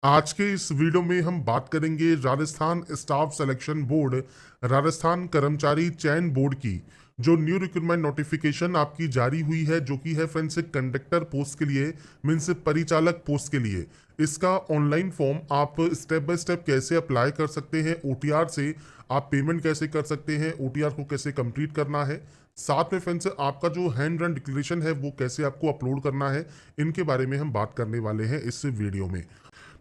आज के इस वीडियो में हम बात करेंगे Rajasthan staff selection board Rajasthan कर्मचारी चयन बोर्ड की जो न्यू रिक्रूटमेंट नोटिफिकेशन आपकी जारी हुई है, जो कि है फ्रेंड्स कंडक्टर पोस्ट के लिए, मीन्स परिचालक पोस्ट के लिए। इसका ऑनलाइन फॉर्म आप स्टेप बाय स्टेप कैसे अप्लाई कर सकते हैं, ओटीआर से आप पेमेंट कैसे कर सकते हैं, ओटीआर को कैसे कंप्लीट करना है, साथ में फ्रेंड्स आपका जो हैंड रन डिक्लेरेशन है वो कैसे आपको अपलोड करना है, इनके बारे में हम बात करने वाले हैं इस वीडियो में।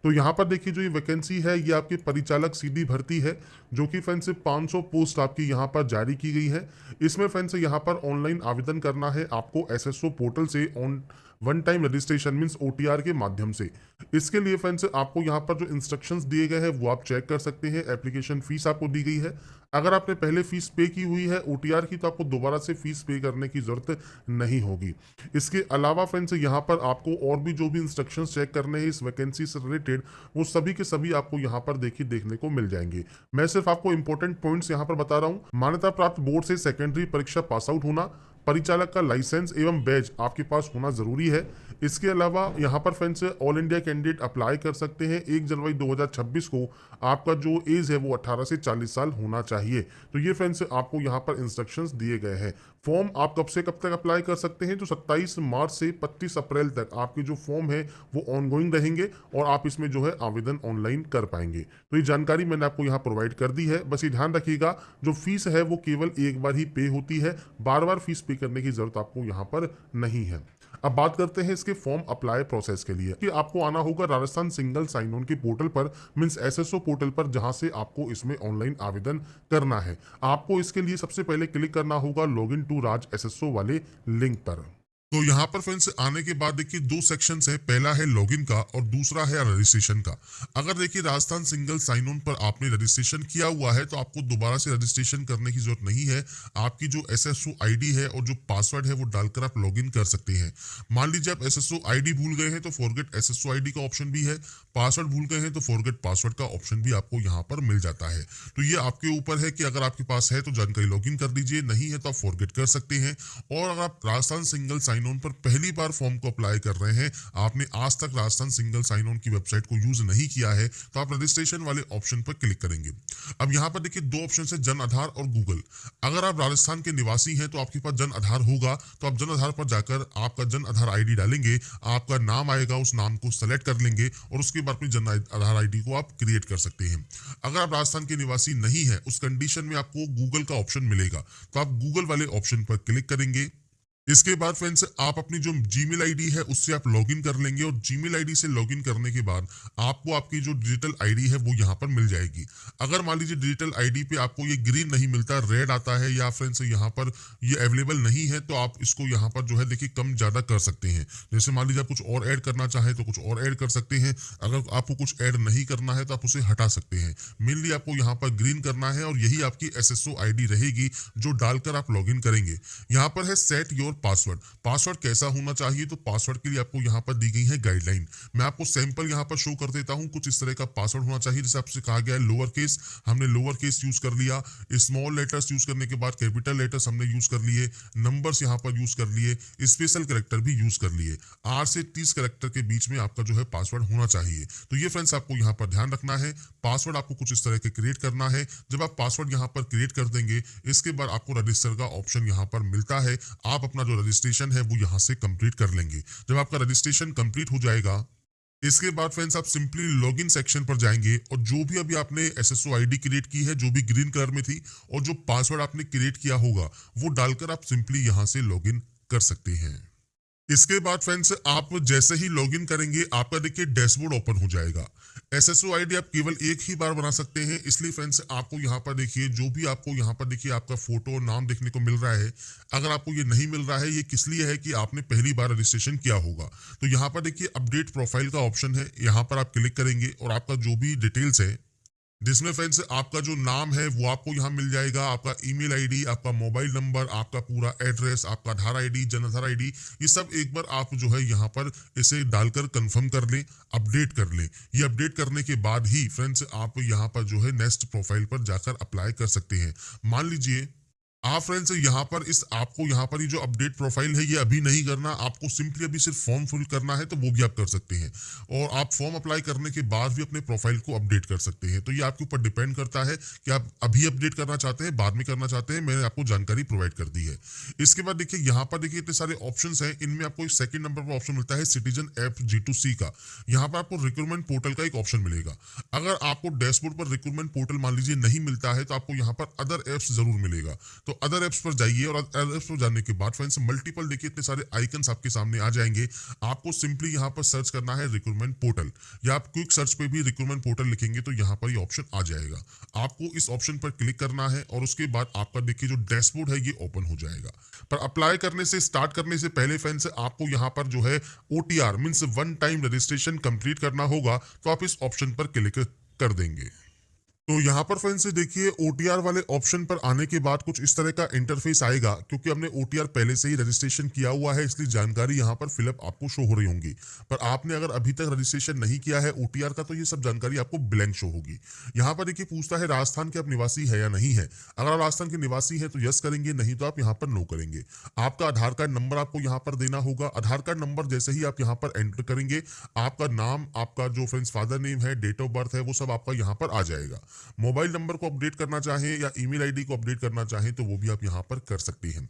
तो यहाँ पर देखिए, जो ये वैकेंसी है ये आपकी परिचालक सीधी भर्ती है, जो कि फ्रेंड्स से 500 पोस्ट आपकी यहाँ पर जारी की गई है। इसमें फ्रेंड्स यहाँ पर ऑनलाइन आवेदन करना है आपको एसएसओ पोर्टल से, on one time registration means OTR के माध्यम से। इसके लिए फ्रेंड्स आपको यहाँ पर जो इंस्ट्रक्शंस दिए गए हैं वो आप चेक कर सकते हैं। एप्लीकेशन फीस आपको दी गई है। अगर आपने पहले फीस पे की हुई है ओटीआर की, तो आपको दोबारा से फीस पे करने की जरूरत नहीं होगी। इसके अलावा फ्रेंड्स यहाँ पर आपको और भी जो भी इंस्ट्रक्शंस चेक करने हैं इस वैकेंसी से रिलेटेड, वो सभी के सभी आपको यहाँ पर देखिए देखने को मिल जाएंगे। मैं सिर्फ आपको इंपॉर्टेंट पॉइंट्स यहाँ पर बता रहा हूँ। मान्यता प्राप्त बोर्ड से सेकेंडरी परीक्षा पास आउट होना, परिचालक का लाइसेंस एवं बैज आपके पास होना जरूरी है। इसके अलावा यहाँ पर friends all India candidate apply कर सकते हैं। 1 जनवरी 2026 को आपका जो एज है वो 18 से 40 साल होना चाहिए। तो ये फ्रेंड्स आपको यहाँ पर इंस्ट्रक्शंस दिए गए हैं। फॉर्म आप कब से कब तक अप्लाई कर सकते हैं, तो 27 मार्च से 25 अप्रैल तक आपके जो फॉर्म है वो ऑनगोइंग रहेंगे और आप इसमें जो है आवेदन ऑनलाइन कर पाएंगे। तो ये जानकारी मैंने आपको यहाँ प्रोवाइड कर दी है। बस ये ध्यान रखिएगा, जो फीस है वो केवल एक बार ही पे होती है, बार बार फीस पे करने की जरूरत आपको यहाँ पर नहीं है। अब बात करते हैं इसके फॉर्म अप्लाई प्रोसेस के लिए, कि आपको आना होगा राजस्थान सिंगल साइन ऑन के पोर्टल पर, मींस एसएसओ पोर्टल पर, जहां से आपको इसमें ऑनलाइन आवेदन करना है। आपको इसके लिए सबसे पहले क्लिक करना होगा लॉगिन टू राज एसएसओ वाले लिंक पर। तो यहाँ पर फ्रेंड्स आने के बाद देखिए दो सेक्शंस है, पहला है लॉगिन का और दूसरा है रजिस्ट्रेशन का। अगर देखिए राजस्थान सिंगल साइन ऑन पर आपने रजिस्ट्रेशन किया हुआ है तो आपको दोबारा से रजिस्ट्रेशन करने की जरूरत नहीं है। आपकी जो एसएसओ आईडी है और जो पासवर्ड है वो डालकर आप लॉगिन कर सकते हैं। मान लीजिए आप एसएसओ आईडी भूल गए हैं तो फॉरगेट एसएसओ आईडी का ऑप्शन भी है, पासवर्ड भूल गए हैं तो फॉरगेट पासवर्ड का ऑप्शन भी आपको यहाँ पर मिल जाता है। तो ये आपके ऊपर है कि अगर आपके पास है तो जानकारी लॉगिन कर दीजिए, नहीं है तो आप फॉरगेट कर सकते हैं। और अगर आप राजस्थान सिंगल साइन ऑन पर पहली बार फॉर्म को अप्लाई कर रहे हैं, आपने आज तक राजस्थान सिंगल साइन ऑन की वेबसाइट को यूज नहीं किया है, तो आप रजिस्ट्रेशन वाले ऑप्शन पर क्लिक करेंगे। अब यहाँ पर देखिए दो ऑप्शन है, जन आधार और गूगल। अगर आप राजस्थान के निवासी हैं तो आपके पास जन आधार होगा, तो आप जन आधार पर जाकर आपका जन आधार आईडी डालेंगे, आपका नाम आएगा, उस नाम को सेलेक्ट कर लेंगे और उसके बाद अपनी जन आधार आईडी को आप क्रिएट कर सकते हैं। अगर आप राजस्थान के निवासी नहीं है, उस कंडीशन में आपको गूगल का ऑप्शन मिलेगा, तो आप गूगल वाले ऑप्शन पर क्लिक करेंगे। इसके बाद फ्रेंड्स आप अपनी जो जीमेल आईडी है उससे आप लॉगिन कर लेंगे और जीमेल आईडी से लॉगिन करने के बाद आपको आपकी जो डिजिटल आईडी है वो यहाँ पर मिल जाएगी। अगर मान लीजिए डिजिटल आईडी पे आपको ये ग्रीन नहीं मिलता, रेड आता है, या फ्रेंड्स यहाँ पर ये अवेलेबल नहीं है, तो आप इसको यहाँ पर जो है देखिए कम ज़्यादा कर सकते हैं। जैसे मान लीजिए आप कुछ और ऐड करना चाहें तो कुछ और ऐड कर सकते हैं। अगर आपको कुछ ऐड नहीं करना है तो आप उसे हटा सकते हैं। मेनली आपको यहाँ पर ग्रीन करना है और यही आपकी एसएसओ आईडी रहेगी जो डालकर आप लॉगिन करेंगे। यहाँ पर है सेट योर पासवर्ड। पासवर्ड कैसा होना चाहिए, तो पासवर्ड के लिए आपको यहाँ पर दी गई है गाइडलाइन। मैं आपको सैंपल यहाँ पर शो कर देता हूँ। कुछ इस तरह का पासवर्ड होना चाहिए, जैसे आपसे कहा गया है लोअर केस, हमने लोअर केस यूज कर लिया। स्मॉल लेटर्स यूज करने के बाद कैपिटल लेटर्स हमने यूज कर लिए, नंबर्स यहाँ पर यूज कर लिए, स्पेशल कैरेक्टर भी यूज कर लिए। 8 से 30 कैरेक्टर के बीच में आपका जो है पासवर्ड होना चाहिए। तो ये फ्रेंड्स आपको यहाँ पर ध्यान रखना है। पासवर्ड आपको कुछ इस तरह के क्रिएट करना है। जब आप पासवर्ड यहाँ पर क्रिएट कर देंगे, इसके बाद आपको रजिस्टर का ऑप्शन यहाँ पर मिलता है। आप अपना जो रजिस्ट्रेशन है वो यहाँ से कंप्लीट कर लेंगे। जब आपका रजिस्ट्रेशन कंप्लीट हो जाएगा, इसके बाद फ्रेंड्स आप सिंपली लॉगिन सेक्शन पर जाएंगे और जो भी अभी आपने एसएसओ आईडी क्रिएट की है, जो भी ग्रीन कलर में थी, और जो पासवर्ड आपने क्रिएट किया होगा वो डालकर आप सिंपली यहाँ से लॉगिन कर सकते हैं। इसके बाद फ्रेंड्स आप जैसे ही लॉगिन करेंगे आपका देखिए डैशबोर्ड ओपन हो जाएगा। एसएसओ आईडी आप केवल एक ही बार बना सकते हैं, इसलिए फ्रेंड्स आपको यहाँ पर देखिए जो भी आपको यहाँ पर देखिए आपका फोटो और नाम देखने को मिल रहा है। अगर आपको ये नहीं मिल रहा है, ये किस लिए है कि आपने पहली बार रजिस्ट्रेशन किया होगा। तो यहाँ पर देखिए अपडेट प्रोफाइल का ऑप्शन है, यहाँ पर आप क्लिक करेंगे और आपका जो भी डिटेल्स है, जिसमें फ्रेंड्स आपका जो नाम है वो आपको यहाँ मिल जाएगा, आपका ईमेल आईडी, आपका मोबाइल नंबर, आपका पूरा एड्रेस, आपका आधार आईडी, जन आधार आईडी, ये सब एक बार आप जो है यहाँ पर इसे डालकर कंफर्म कर लें, अपडेट कर लें। ये अपडेट करने के बाद ही फ्रेंड्स आप यहाँ पर जो है नेक्स्ट प्रोफाइल पर जाकर अप्लाई कर सकते हैं। मान लीजिए आप फ्रेंड्स यहाँ पर आपको यहाँ पर ये जो अपडेट प्रोफाइल है ये अभी नहीं करना, आपको सिंपली अभी सिर्फ फॉर्म फिल करना है, तो वो भी आप कर सकते हैं। और आप फॉर्म अप्लाई करने के बाद भी अपने प्रोफाइल को अपडेट कर सकते हैं। तो ये आपके ऊपर डिपेंड करता है कि आप अभी अपडेट करना चाहते हैं, बाद में करना चाहते हैं। मैंने आपको जानकारी प्रोवाइड कर दी है। इसके बाद देखिए यहाँ पर देखिए इतने सारे ऑप्शन हैं, इनमें आपको एक सेकंड नंबर पर ऑप्शन मिलता है सिटीजन ऐप G2C का। यहाँ पर आपको रिक्रूटमेंट पोर्टल का एक ऑप्शन मिलेगा। अगर आपको डैशबोर्ड पर रिक्रूटमेंट पोर्टल मान लीजिए नहीं मिलता है, तो आपको यहाँ पर अदर एप्स जरूर मिलेगा। तो अदर एप्स पर जाइए और अदर एप्स पर जाने के बाद फ्रेंड्स मल्टीपल देखिए इतने सारे आइकन्स आपके सामने आ जाएंगे। आपको सिंपली यहाँ पर सर्च करना है रिक्रूटमेंट पोर्टल, या आप क्विक सर्च पे भी रिक्रूटमेंट पोर्टल लिखेंगे तो यहाँ पर ये ऑप्शन आ जाएगा। आपको इस ऑप्शन पर क्लिक करना है और उसके बाद आपका देखिए जो डैशबोर्ड है ये ओपन हो जाएगा। पर अप्लाई करने से स्टार्ट करने से पहले फ्रेंड्स आपको यहाँ पर जो है OTR means one time registration complete करना होगा। तो आप इस ऑप्शन पर क्लिक कर देंगे। तो यहाँ पर फ्रेंड्स देखिए OTR वाले ऑप्शन पर आने के बाद कुछ इस तरह का इंटरफेस आएगा। क्योंकि हमने OTR पहले से ही रजिस्ट्रेशन किया हुआ है, इसलिए जानकारी यहाँ पर फिलअप आपको शो हो रही होंगी। पर आपने अगर अभी तक रजिस्ट्रेशन नहीं किया है OTR का, तो ये सब जानकारी आपको ब्लैंक शो होगी। यहाँ पर देखिए पूछता है राजस्थान के आप निवासी है या नहीं है। अगर आप राजस्थान के निवासी है तो यस करेंगे, नहीं तो आप यहाँ पर नो करेंगे। आपका आधार कार्ड नंबर आपको यहाँ पर देना होगा। आधार कार्ड नंबर जैसे ही आप यहाँ पर एंटर करेंगे, आपका नाम, आपका जो फ्रेंड्स फादर नेम है, डेट ऑफ बर्थ है, वो सब आपका यहाँ पर आ जाएगा। मोबाइल नंबर को अपडेट करना चाहें या ईमेल आईडी को अपडेट करना चाहें तो वो भी आप यहां पर कर सकते हैं।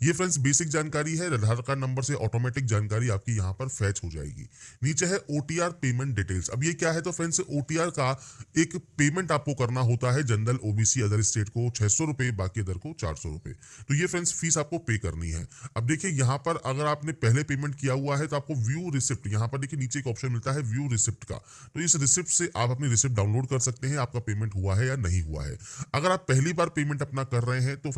ये फ्रेंड्स बेसिक जानकारी है। आधार कार्ड नंबर से ऑटोमेटिक जानकारी आपकी यहां पर फैच हो जाएगी। नीचे है OTR पेमेंट डिटेल्स। अब ये क्या है, तो फ्रेंड्स OTR का एक पेमेंट आपको करना होता है। जनरल, OBC, अदर स्टेट को 600 रुपए, बाकी अदर को 400 रुपए। तो ये फ्रेंड्स फीस आपको पे करनी है। अब देखिए यहाँ पर अगर आपने पहले पेमेंट किया हुआ है तो आपको व्यू रिसिप्ट, यहाँ पर देखिए नीचे एक ऑप्शन मिलता है व्यू रिसिप्ट का। तो इस रिसिप्ट से आप अपनी रिसिप्ट डाउनलोड कर सकते हैं, आपका पेमेंट हुआ है या नहीं हुआ है। अगर आप पहली बार पेमेंट अपना कर रहे हैं तो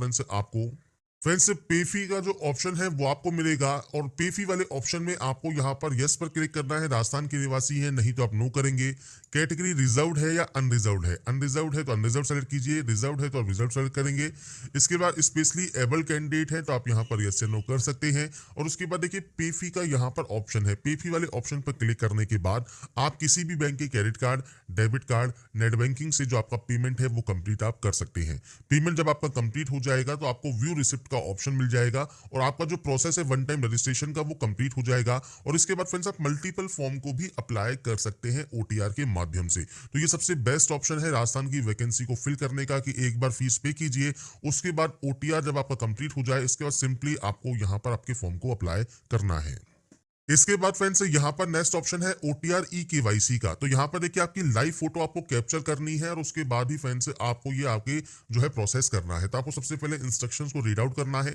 फ्रेंड्स पे फी का जो ऑप्शन है वो आपको मिलेगा। और पे फी वाले ऑप्शन में आपको यहाँ पर यस पर क्लिक करना है, राजस्थान के निवासी है, नहीं तो आप नो करेंगे। कैटेगरी रिजर्व्ड है या अनरिजर्व्ड है। अनरिजर्व्ड है तो अनरिजर्व सेलेक्ट कीजिए, रिजर्व्ड है तो आप रिजर्व सेलेक्ट करेंगे। इसके बाद स्पेशली एबल कैंडिडेट है तो आप यहाँ पर यस या नो कर सकते हैं। और उसके बाद देखिए पे फी का यहाँ पर ऑप्शन है। पे फी वाले ऑप्शन पर क्लिक करने के बाद आप किसी भी बैंक के credit card, debit card, net banking से जो आपका पेमेंट है वो कंप्लीट आप कर सकते हैं। पेमेंट जब आपका कंप्लीट हो जाएगा तो आपको व्यू रिसिप्ट का ऑप्शन मिल जाएगा और आपका जो प्रोसेस है वन टाइम रजिस्ट्रेशन का वो कंप्लीट हो जाएगा। और इसके बाद फ्रेंड्स आप मल्टीपल फॉर्म को भी अप्लाई कर सकते हैं OTR के माध्यम से। तो ये सबसे बेस्ट ऑप्शन है राजस्थान की वैकेंसी को फिल करने का, कि एक बार फीस पे कीजिए, उसके बाद OTR जब आपका कंप्लीट हो जाए इसके बाद सिंपली आपको यहाँ पर आपके फॉर्म को अप्लाई करना है। इसके बाद फ्रेंड्स यहाँ पर नेक्स्ट ऑप्शन है OTR eKYC का। तो यहाँ पर देखिए आपकी लाइव फोटो आपको कैप्चर करनी है और उसके बाद ही फ्रेंड्स आपको ये आगे जो है प्रोसेस करना है। तो आपको सबसे पहले इंस्ट्रक्शंस को रीड आउट करना है।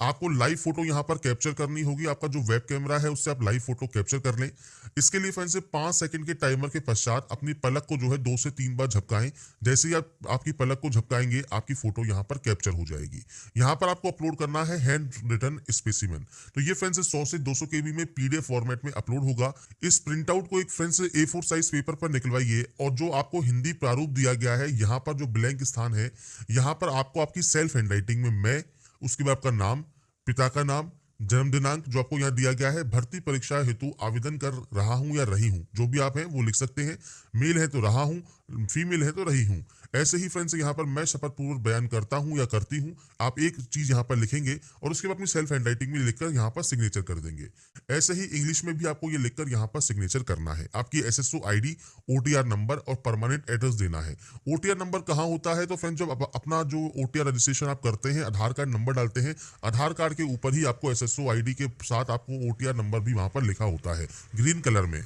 आपको लाइव फोटो यहाँ पर कैप्चर करनी होगी। आपका जो वेब कैमरा है उससे आप लाइव फोटो कैप्चर कर लें। इसके लिए फ्रेंड्स 5 सेकंड के टाइमर के पश्चात अपनी पलक को जो है 2 से 3 बार झपकाएं। जैसे ही आप आपकी पलक को झपकाएंगे आपकी फोटो यहाँ पर कैप्चर हो जाएगी। यहाँ पर आपको अपलोड करना है हैंड रिटन स्पेसिमेन। तो ये फ्रेंड्स 100 से 200 KB में PDF फॉर्मेट में अपलोड होगा। इस प्रिंट आउट को एक फ्रेंड्स A4 साइज पेपर पर निकलवाइए और जो आपको हिंदी प्रारूप दिया गया है यहाँ पर जो ब्लैंक स्थान है यहाँ पर आपको आपकी सेल्फ हैंडराइटिंग में मैं, उसके बाद आपका नाम, पिता का नाम, जन्म दिनांक जो आपको यहाँ दिया गया है, भर्ती परीक्षा हेतु आवेदन कर रहा हूं या रही हूं, जो भी आप हैं वो लिख सकते हैं। मेल है तो रहा हूं, फीमेल है तो रही हूं। ऐसे ही फ्रेंड्स यहाँ पर मैं शपथ पूर्वक बयान करता हूं या करती हूं, आप एक चीज यहाँ पर लिखेंगे और उसके बाद अपनी सेल्फ हैंडराइटिंग में लिखकर यहाँ पर सिग्नेचर कर देंगे। ऐसे ही इंग्लिश में भी आपको ये लिखकर यहाँ पर सिग्नेचर करना है। आपकी SSO ID, OTR नंबर और परमानेंट एड्रेस देना है। OTR नंबर कहाँ होता है, तो फ्रेंड्स जब अपना जो OTR रजिस्ट्रेशन आप करते हैं आधार कार्ड नंबर डालते हैं, आधार कार्ड के ऊपर ही आपको SSO ID के साथ आपको OTR नंबर भी वहां पर लिखा होता है ग्रीन कलर में।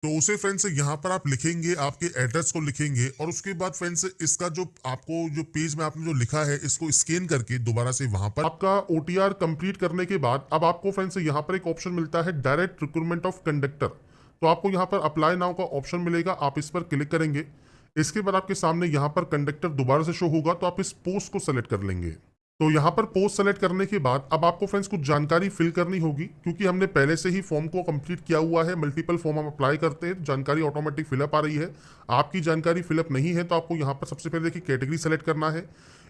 तो उसे फ्रेंड्स यहाँ पर आप लिखेंगे, आपके एड्रेस को लिखेंगे और उसके बाद फ्रेंड्स इसका जो आपको जो पेज में आपने जो लिखा है इसको स्कैन करके दोबारा से वहां पर आपका OTR कंप्लीट करने के बाद अब आपको फ्रेंड्स यहाँ पर एक ऑप्शन मिलता है डायरेक्ट रिक्रूटमेंट ऑफ कंडक्टर। तो आपको यहाँ पर अप्लाई नाउ का ऑप्शन मिलेगा, आप इस पर क्लिक करेंगे। इसके बाद आपके सामने यहाँ पर कंडक्टर दोबारा से शो होगा, तो आप इस पोस्ट को सेलेक्ट कर लेंगे। तो यहाँ पर पोस्ट सेलेक्ट करने के बाद अब आपको फ्रेंड्स कुछ जानकारी फिल करनी होगी, क्योंकि हमने पहले से ही फॉर्म को कंप्लीट किया हुआ है। मल्टीपल फॉर्म हम अप्लाई करते हैं, जानकारी ऑटोमेटिक फिलअप आ रही है। आपकी जानकारी फिलअप नहीं है तो आपको यहाँ पर सबसे पहले देखिए कैटेगरी सेलेक्ट करना है।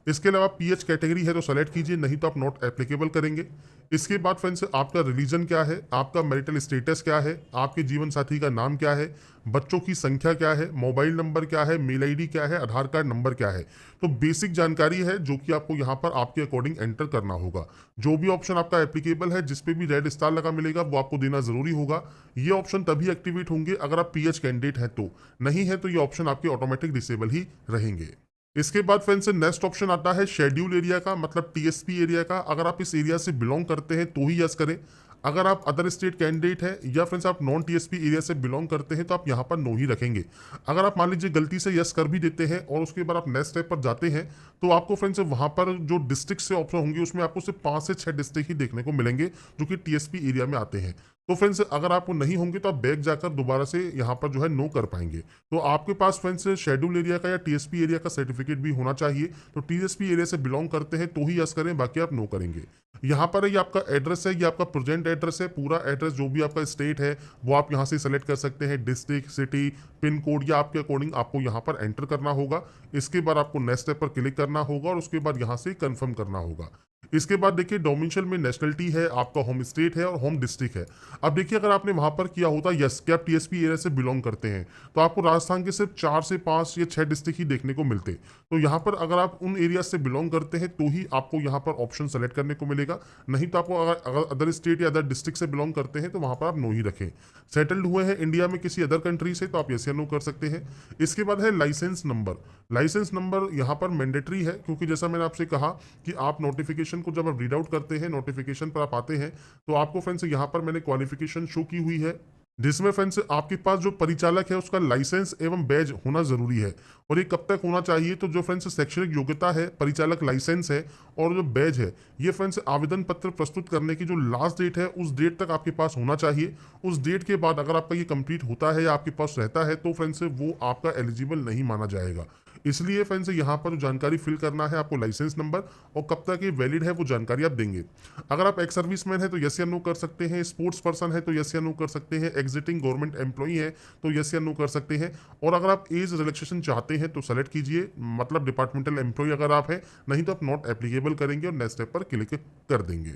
इसके अलावा पीएच कैटेगरी है तो सेलेक्ट कीजिए, नहीं तो आप नॉट एप्लीकेबल करेंगे। इसके बाद फ्रेंड्स आपका रिलीजन क्या है, आपका मैरिटल स्टेटस क्या है, आपके जीवन साथी का नाम क्या है, बच्चों की संख्या क्या है, मोबाइल नंबर क्या है, मेल आईडी क्या है, आधार कार्ड नंबर क्या है। तो बेसिक जानकारी है जो कि आपको यहाँ पर आपके अकॉर्डिंग एंटर करना होगा। जो भी ऑप्शन आपका एप्लीकेबल है, जिसपे भी रेड स्टार लगा मिलेगा, वो आपको देना जरूरी होगा। ये ऑप्शन तभी एक्टिवेट होंगे अगर आप पीएच कैंडिडेट है तो, नहीं है तो ये ऑप्शन आपके ऑटोमेटिक डिसेबल ही रहेंगे। इसके बाद फ्रेंड्स नेक्स्ट ऑप्शन आता है शेड्यूल एरिया का, मतलब टीएसपी एरिया का। अगर आप इस एरिया से बिलोंग करते हैं तो ही यस करें। अगर आप अदर स्टेट कैंडिडेट है या फ्रेंड्स आप नॉन टीएसपी एरिया से बिलोंग करते हैं तो आप यहाँ पर नो ही रखेंगे। अगर आप मान लीजिए गलती से यस कर भी देते हैं और उसके बाद आप नेक्स्ट स्टेप पर जाते हैं तो आपको फ्रेंड्स वहाँ पर जो डिस्ट्रिक्ट से ऑप्शन होंगे उसमें आपको सिर्फ 5 से 6 डिस्ट्रिक्ट ही देखने को मिलेंगे जो कि टीएसपी एरिया में आते हैं। तो फ्रेंड्स अगर आपको नहीं होंगे तो आप बैक जाकर दोबारा से यहाँ पर जो है नो कर पाएंगे। तो आपके पास फ्रेंड्स शेड्यूल एरिया का या टीएसपी एरिया का सर्टिफिकेट भी होना चाहिए। तो टीएसपी एरिया से बिलोंग करते हैं तो ही यस करें, बाकी आप नो करेंगे। यहाँ पर ये आपका एड्रेस है, ये आपका प्रेजेंट एड्रेस है। पूरा एड्रेस जो भी आपका स्टेट है वो आप यहाँ से सेलेक्ट कर सकते हैं, डिस्ट्रिक्ट, सिटी, पिन कोड या आपके अकॉर्डिंग आपको यहाँ पर एंटर करना होगा। इसके बाद आपको नेक्स्ट स्टेप पर क्लिक करना होगा और उसके बाद यहाँ से कंफर्म करना होगा। इसके बाद देखिए डोमिसाइल में नेशनलिटी है, आपका होम स्टेट है और होम डिस्ट्रिक्ट है। अब देखिए अगर आपने वहां पर किया होता यस कि आप टीएसपी एरिया से बिलोंग करते हैं तो आपको राजस्थान के सिर्फ 4 से 5 या 6 डिस्ट्रिक्ट ही देखने को मिलते। तो यहाँ पर अगर आप उन एरिया से बिलोंग करते हैं तो ही आपको यहाँ पर ऑप्शन सेलेक्ट करने को मिलेगा, नहीं तो आपको अगर अदर स्टेट या अदर डिस्ट्रिक्ट से बिलोंग करते हैं तो वहां पर आप नो ही रखें। सेटल्ड हुए हैं इंडिया में किसी अदर कंट्री से तो आप यस या नो कर सकते हैं। इसके बाद है लाइसेंस नंबर। लाइसेंस नंबर यहाँ पर मैंडेटरी है क्योंकि जैसा मैंने आपसे कहा कि आप नोटिफिकेशन को जब आप रीड आउट करते हैं, नोटिफिकेशन पर आप आते हैं तो आपको फ्रेंड्स यहाँ पर मैंने क्वालिफिकेशन शो की हुई है जिसमें फ्रेंड्स आपके पास जो परिचालक है उसका लाइसेंस एवं बैज होना जरूरी है। और ये कब तक होना चाहिए, तो जो फ्रेंड्स शैक्षणिक योग्यता है, परिचालक लाइसेंस है और जो बैज है, ये फ्रेंड्स आवेदन पत्र प्रस्तुत करने की जो लास्ट डेट है उस डेट तक आपके पास होना चाहिए। उस डेट के बाद अगर आपका ये कंप्लीट होता है या आपके पास रहता है तो फ्रेंड्स वो आपका एलिजिबल नहीं माना जाएगा। इसलिए फ्रेंड्स यहाँ पर जो जानकारी फिल करना है आपको लाइसेंस नंबर और कब तक ये वैलिड है वो जानकारी आप देंगे। अगर आप एक्स सर्विसमैन है तो यस या नो कर सकते हैं, स्पोर्ट्स पर्सन है तो यस या नो कर सकते हैं, एग्जिटिंग गवर्नमेंट एम्प्लॉई है तो यस या नो कर सकते हैं। और अगर आप एज रिलैक्सेशन चाहते हैं तो सेलेक्ट कीजिए, मतलब डिपार्टमेंटल एम्प्लॉई अगर आप हैं, नहीं तो आप नॉट एप्लीकेबल करेंगे और नेक्स्ट स्टेप पर क्लिक कर देंगे।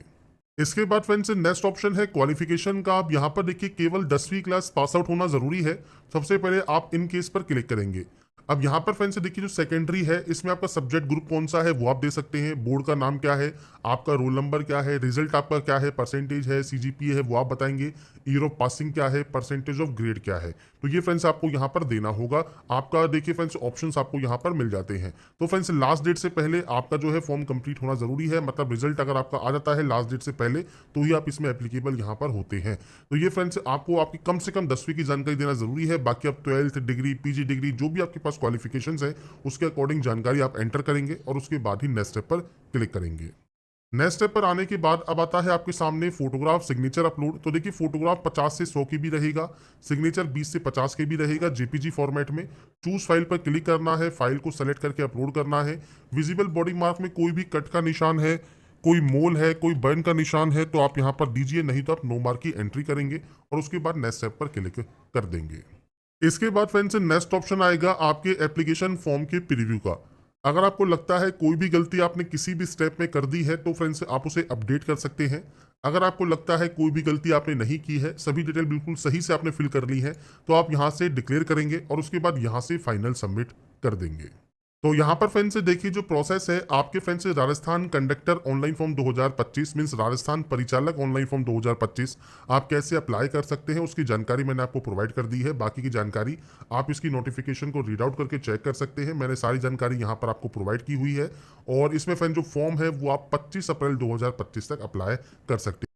इसके बाद फ्रेंड्स नेक्स्ट ऑप्शन है क्वालिफिकेशन का। आप यहाँ पर देखिए केवल 10वीं क्लास पास आउट होना जरूरी है। सबसे पहले आप इन केस पर क्लिक करेंगे। अब यहाँ पर फ्रेंड्स देखिए जो सेकेंडरी है इसमें आपका सब्जेक्ट ग्रुप कौन सा है वो आप दे सकते हैं, बोर्ड का नाम क्या है, आपका रोल नंबर क्या है, रिजल्ट आपका क्या है, परसेंटेज है, सीजीपीए है वो आप बताएंगे, ईयर ऑफ पासिंग क्या है, परसेंटेज ऑफ ग्रेड क्या है। तो ये फ्रेंड्स आपको यहाँ पर देना होगा। आपका देखिए फ्रेंड्स ऑप्शंस आपको यहाँ पर मिल जाते हैं। तो फ्रेंड्स लास्ट डेट से पहले आपका जो है फॉर्म कंप्लीट होना जरूरी है, मतलब रिजल्ट अगर आपका आ जाता है लास्ट डेट से पहले तो ही आप इसमें एप्लीकेबल यहाँ पर होते हैं। तो ये फ्रेंड्स आपको आपकी कम से कम 10वीं की जानकारी देना जरूरी है। बाकी आप 12th डिग्री, पीजी डिग्री, जो भी आपके पास क्वालिफिकेशन है उसके अकॉर्डिंग जानकारी आप एंटर करेंगे और उसके बाद ही नेक्स्ट स्टेप पर क्लिक करेंगे। नेक्स्ट स्टेप पर आने के बाद अब आता है आपके सामने फोटोग्राफ सिग्नेचर अपलोड। तो देखिए फोटोग्राफ 50 से 100 की भी रहेगा, सिग्नेचर 20 से 50 के भी रहेगा जेपीजी फॉर्मेट में। चूज फाइल पर क्लिक करना है, फाइल को सेलेक्ट करके अपलोड करना है। विजिबल बॉडी मार्क में कोई भी कट का निशान है, कोई मोल है, कोई बर्न का निशान है तो आप यहाँ पर दीजिए, नहीं तो आप नो मार्क की एंट्री करेंगे और उसके बाद नेक्स्ट स्टेप पर क्लिक कर देंगे। इसके बाद फ्रेंड्स नेक्स्ट ऑप्शन आएगा आपके एप्लीकेशन फॉर्म के प्रीव्यू का। अगर आपको लगता है कोई भी गलती आपने किसी भी स्टेप में कर दी है तो फ्रेंड्स आप उसे अपडेट कर सकते हैं। अगर आपको लगता है कोई भी गलती आपने नहीं की है, सभी डिटेल बिल्कुल सही से आपने फिल कर ली है, तो आप यहां से डिक्लेयर करेंगे और उसके बाद यहां से फाइनल सबमिट कर देंगे। तो यहाँ पर फ्रेंड्स देखिए जो प्रोसेस है आपके friends Rajasthan conductor online form 2025 means Rajasthan परिचालक ऑनलाइन फॉर्म 2025 आप कैसे अप्लाई कर सकते हैं उसकी जानकारी मैंने आपको प्रोवाइड कर दी है। बाकी की जानकारी आप इसकी नोटिफिकेशन को रीड आउट करके चेक कर सकते हैं। मैंने सारी जानकारी यहाँ पर आपको प्रोवाइड की हुई है और इसमें फ्रेंड जो फॉर्म है वो आप 25 अप्रैल 2025 तक अप्लाई कर सकते हैं।